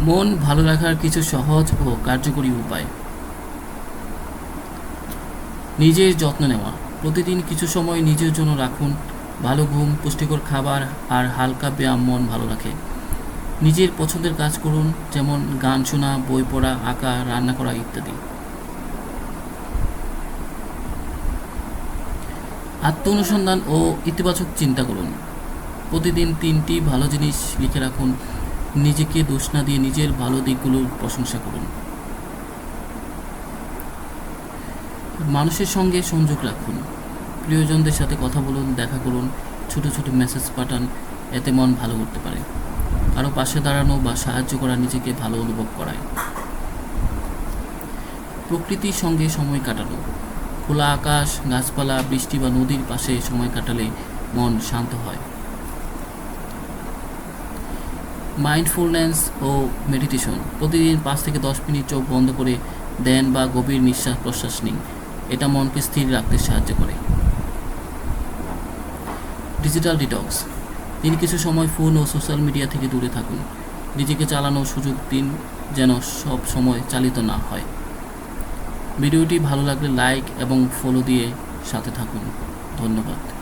মন ভালো রাখার কিছু সহজ ও কার্যকরী উপায়। নিজের যত্ন নেওয়া। প্রতিদিন কিছু সময় নিজের জন্য রাখুন। ভালো ঘুম, পুষ্টিকর খাবার আর হালকা ব্যায়াম মন ভালো রাখে। নিজের পছন্দের কাজ করুন, যেমন গান শোনা, বই পড়া, আঁকা, রান্না করা ইত্যাদি। আত্ম অনুসন্ধান ও ইতিবাচক চিন্তা করুন। প্রতিদিন 3টি ভালো জিনিস লিখে রাখুন। নিজেকে দোষ না দিয়ে নিজের ভালো দিকগুলোর প্রশংসা করুন। মানুষের সঙ্গে সংযোগ রাখুন। প্রিয়জনদের সাথে কথা বলুন, দেখা করুন, ছোট ছোট মেসেজ পাঠান, এতে মন ভালো করতে পারে। কারো পাশে দাঁড়ানো বা সাহায্য করা নিজেকে ভালো অনুভব করায়। প্রকৃতির সঙ্গে সময় কাটানো। খোলা আকাশ, গাছপালা, বৃষ্টি বা নদীর পাশে সময় কাটালে মন শান্ত হয়। মাইন্ডফুলনেস ও মেডিটেশন। প্রতিদিন 5 থেকে 10 মিনিট চোখ বন্ধ করে ধ্যান বা গভীর নিঃশ্বাস প্রশ্বাস নিন। এটা মনকে স্থির রাখতে সাহায্য করে। Digital detox. দিন কিছু সময় ফোন ও সোশ্যাল মিডিয়া থেকে দূরে থাকুন। নিজেকে চালানোর সুযোগ দিন, যেন সব সময় চালিত না হয়। ভিডিওটি ভালো লাগলে লাইক এবং ফলো দিয়ে সাথে থাকুন। ধন্যবাদ।